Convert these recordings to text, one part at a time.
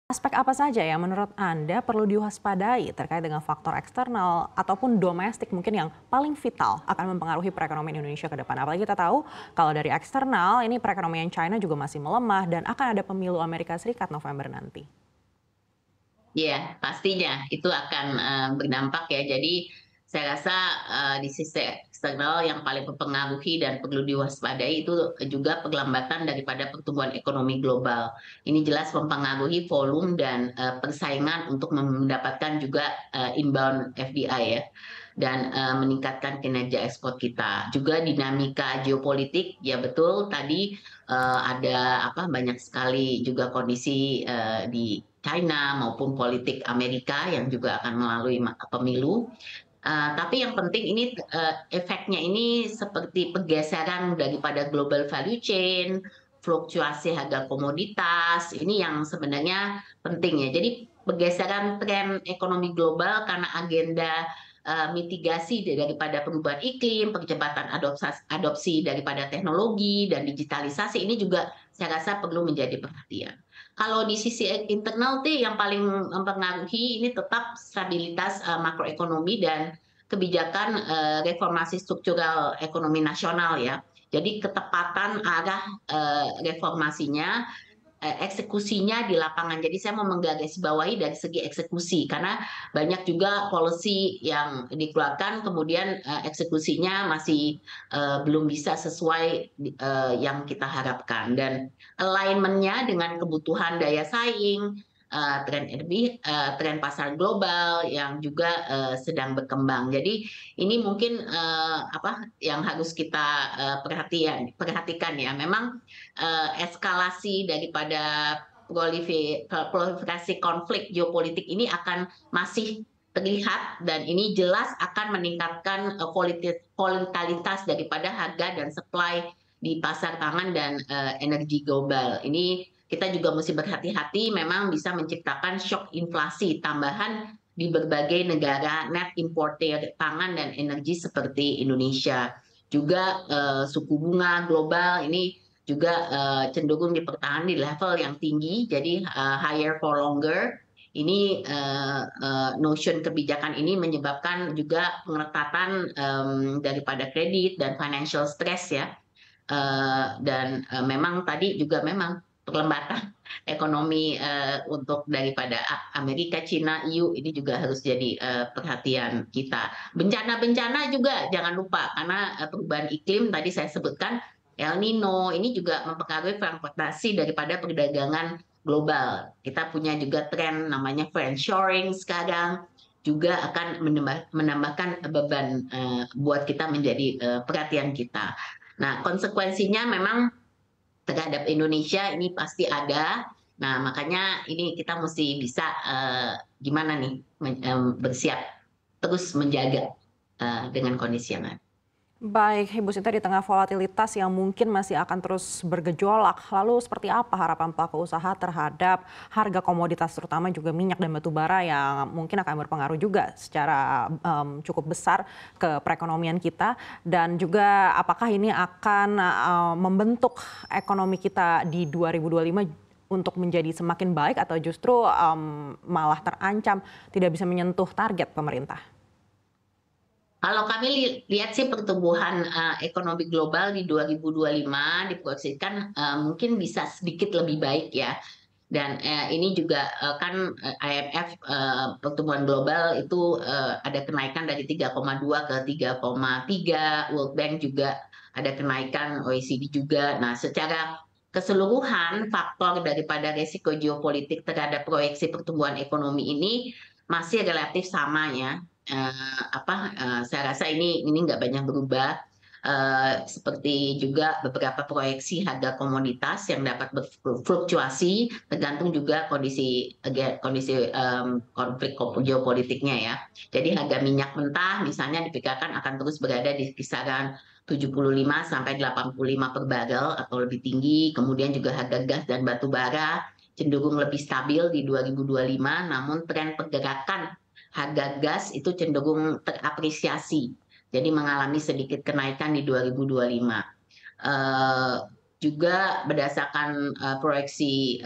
Aspek apa saja yang menurut Anda perlu diwaspadai terkait dengan faktor eksternal ataupun domestik mungkin yang paling vital akan mempengaruhi perekonomian Indonesia ke depan? Apalagi kita tahu kalau dari eksternal ini perekonomian China juga masih melemah dan akan ada pemilu Amerika Serikat November nanti. Iya, pastinya itu akan berdampak ya. Jadi saya rasa di sisi eksternal yang paling mempengaruhi dan perlu diwaspadai itu juga perlambatan daripada pertumbuhan ekonomi global. Ini jelas mempengaruhi volume dan persaingan untuk mendapatkan juga inbound FDI ya, dan meningkatkan kinerja ekspor kita. Juga dinamika geopolitik, ya betul tadi ada banyak sekali juga kondisi di China maupun politik Amerika yang juga akan melalui pemilu. Tapi yang penting ini efeknya ini seperti pergeseran daripada global value chain, fluktuasi harga komoditas, ini yang sebenarnya penting ya. Jadi pergeseran tren ekonomi global karena agenda mitigasi daripada perubahan iklim, percepatan adopsi daripada teknologi dan digitalisasi ini juga saya rasa perlu menjadi perhatian. Kalau di sisi internal tuh yang paling mempengaruhi ini tetap stabilitas makroekonomi dan kebijakan reformasi struktural ekonomi nasional ya. Jadi ketepatan arah reformasinya, eksekusinya di lapangan. Jadi saya mau menggarisbawahi dari segi eksekusi karena banyak juga policy yang dikeluarkan kemudian eksekusinya masih belum bisa sesuai yang kita harapkan, dan alignment-nya dengan kebutuhan daya saing, tren pasar global yang juga sedang berkembang. Jadi ini mungkin apa yang harus kita perhatikan ya. Memang eskalasi daripada proliferasi konflik geopolitik ini akan masih terlihat, dan ini jelas akan meningkatkan volatilitas daripada harga dan supply di pasar pangan dan energi global. Ini kita juga mesti berhati-hati, memang bisa menciptakan shock inflasi tambahan di berbagai negara net importer pangan dan energi seperti Indonesia. Juga suku bunga global ini juga cenderung dipertahankan di level yang tinggi, jadi higher for longer. Ini notion kebijakan ini menyebabkan juga pengetatan daripada kredit dan financial stress ya. Dan memang tadi juga memang perlambatan ekonomi untuk daripada Amerika, Cina, EU ini juga harus jadi perhatian kita. Bencana-bencana juga jangan lupa karena perubahan iklim tadi saya sebutkan, El Nino ini juga mempengaruhi fragmentasi daripada perdagangan global. Kita punya juga tren namanya friendshoring sekarang juga akan menambahkan beban buat kita menjadi perhatian kita. Nah, konsekuensinya memang terhadap Indonesia ini pasti ada. Nah, makanya ini kita mesti bisa gimana nih bersiap terus menjaga dengan kondisi yang ada. Baik, Ibu Sinta, di tengah volatilitas yang mungkin masih akan terus bergejolak, lalu seperti apa harapan pelaku usaha terhadap harga komoditas terutama juga minyak dan batu bara yang mungkin akan berpengaruh juga secara cukup besar ke perekonomian kita, dan juga apakah ini akan membentuk ekonomi kita di 2025 untuk menjadi semakin baik atau justru malah terancam tidak bisa menyentuh target pemerintah? Kalau kami lihat sih pertumbuhan ekonomi global di 2025 diproyeksikan mungkin bisa sedikit lebih baik ya. Dan ini juga kan IMF pertumbuhan global itu ada kenaikan dari 3,2 ke 3,3, World Bank juga ada kenaikan, OECD juga. Nah, secara keseluruhan faktor daripada resiko geopolitik terhadap proyeksi pertumbuhan ekonomi ini masih relatif sama ya. Saya rasa ini nggak banyak berubah. Seperti juga beberapa proyeksi harga komoditas yang dapat berfluktuasi tergantung juga kondisi konflik geopolitiknya ya. Jadi harga minyak mentah misalnya diperkirakan akan terus berada di kisaran 75 sampai 85 per barel atau lebih tinggi. Kemudian juga harga gas dan batu bara cenderung lebih stabil di 2025, namun tren pergerakan harga gas itu cenderung terapresiasi. Jadi mengalami sedikit kenaikan di 2025. juga berdasarkan proyeksi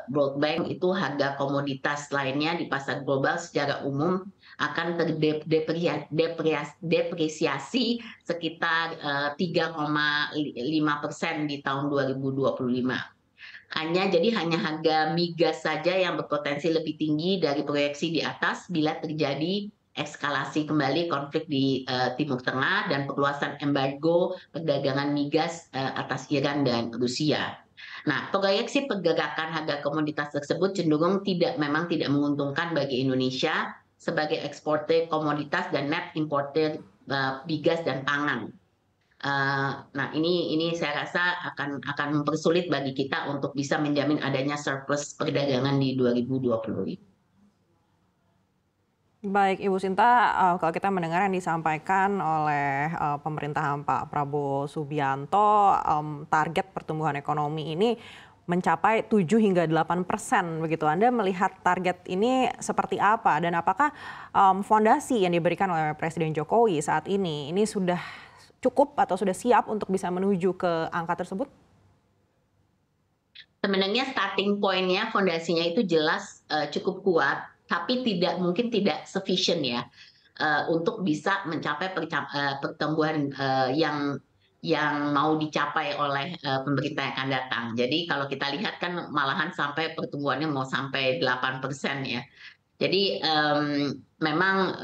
World Bank itu harga komoditas lainnya di pasar global secara umum akan terdepresiasi sekitar 3,5% di tahun 2025. Hanya harga migas saja yang berpotensi lebih tinggi dari proyeksi di atas bila terjadi eskalasi kembali konflik di Timur Tengah dan perluasan embargo perdagangan migas atas Iran dan Rusia. Nah, proyeksi pergerakan harga komoditas tersebut cenderung memang tidak menguntungkan bagi Indonesia sebagai eksportir komoditas dan net importer migas dan pangan. Nah, ini saya rasa akan mempersulit bagi kita untuk bisa menjamin adanya surplus perdagangan di 2025. Baik, Ibu Sinta, kalau kita mendengar yang disampaikan oleh pemerintahan Pak Prabowo Subianto, target pertumbuhan ekonomi ini mencapai 7 hingga 8% begitu. Anda melihat target ini seperti apa dan apakah fondasi yang diberikan oleh Presiden Jokowi saat ini sudah cukup atau sudah siap untuk bisa menuju ke angka tersebut? Sebenarnya starting point-nya, fondasinya itu jelas cukup kuat, tapi mungkin tidak sufficient ya untuk bisa mencapai pertumbuhan yang mau dicapai oleh pemerintah yang akan datang. Jadi kalau kita lihat kan malahan sampai pertumbuhannya mau sampai 8% ya. Jadi memang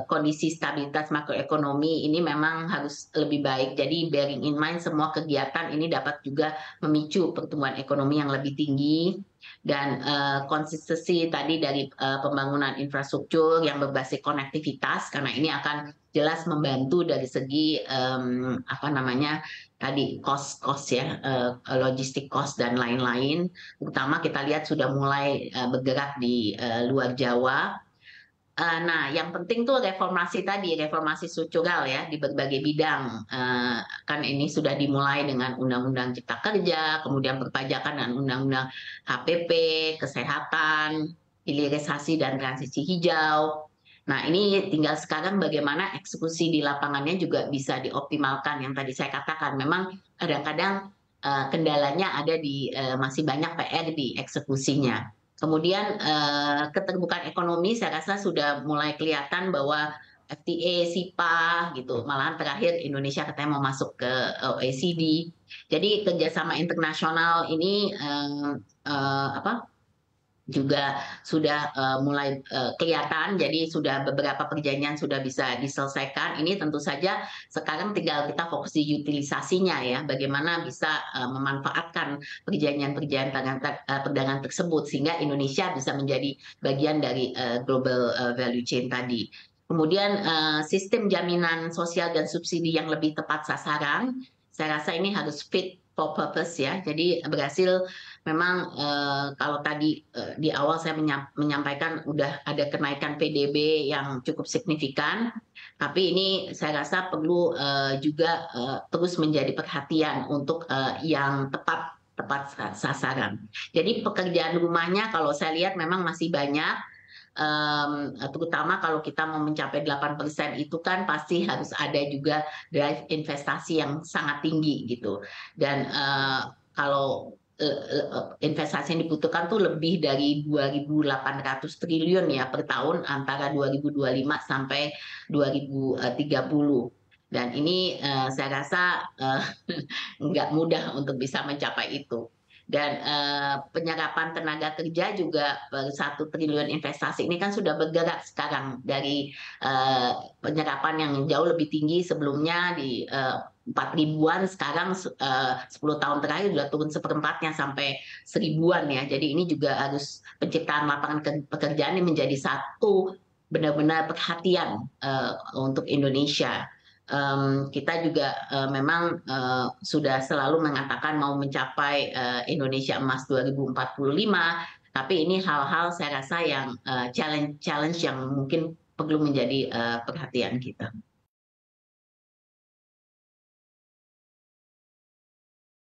kondisi stabilitas makroekonomi ini memang harus lebih baik. Jadi bearing in mind semua kegiatan ini dapat juga memicu pertumbuhan ekonomi yang lebih tinggi dan konsistensi tadi dari pembangunan infrastruktur yang berbasis konektivitas karena ini akan jelas membantu dari segi apa namanya tadi cost ya logistik cost dan lain-lain. Terutama kita lihat sudah mulai bergerak di luar Jawa. Nah, yang penting tuh reformasi tadi, reformasi struktural ya di berbagai bidang. Kan ini sudah dimulai dengan Undang-Undang Cipta Kerja, kemudian perpajakan dan Undang-Undang HPP, kesehatan, hilirisasi dan transisi hijau. Nah, ini tinggal sekarang bagaimana eksekusi di lapangannya juga bisa dioptimalkan. Yang tadi saya katakan, memang kadang-kadang kendalanya ada di masih banyak PR di eksekusinya. Kemudian keterbukaan ekonomi saya rasa sudah mulai kelihatan bahwa FTA, SIPA gitu, malahan terakhir Indonesia katanya mau masuk ke OECD. Jadi kerjasama internasional ini apa juga sudah mulai kelihatan, jadi sudah beberapa perjanjian sudah bisa diselesaikan. Ini tentu saja sekarang tinggal kita fokus di utilisasinya ya, bagaimana bisa memanfaatkan perjanjian-perjanjian perdagangan tersebut sehingga Indonesia bisa menjadi bagian dari global value chain tadi. Kemudian sistem jaminan sosial dan subsidi yang lebih tepat sasaran, saya rasa ini harus fit for purpose ya. Jadi berhasil memang kalau tadi di awal saya menyampaikan udah ada kenaikan PDB yang cukup signifikan, tapi ini saya rasa perlu juga terus menjadi perhatian untuk yang tepat sasaran. Jadi pekerjaan rumahnya kalau saya lihat memang masih banyak, terutama kalau kita mau mencapai 8% itu kan pasti harus ada juga drive investasi yang sangat tinggi gitu. Dan kalau investasi yang dibutuhkan tuh lebih dari 2.800 triliun ya per tahun antara 2025 sampai 2030. Dan ini saya rasa nggak mudah untuk bisa mencapai itu. Dan penyerapan tenaga kerja juga 1 triliun investasi ini kan sudah bergerak sekarang dari penyerapan yang jauh lebih tinggi sebelumnya di 4.000-an, sekarang 10 tahun terakhir sudah turun seperempatnya sampai 1.000-an ya. Jadi ini juga harus penciptaan lapangan pekerjaan ini menjadi satu benar-benar perhatian untuk Indonesia. Kita juga memang sudah selalu mengatakan mau mencapai Indonesia Emas 2045, tapi ini hal-hal saya rasa yang challenge yang mungkin perlu menjadi perhatian kita.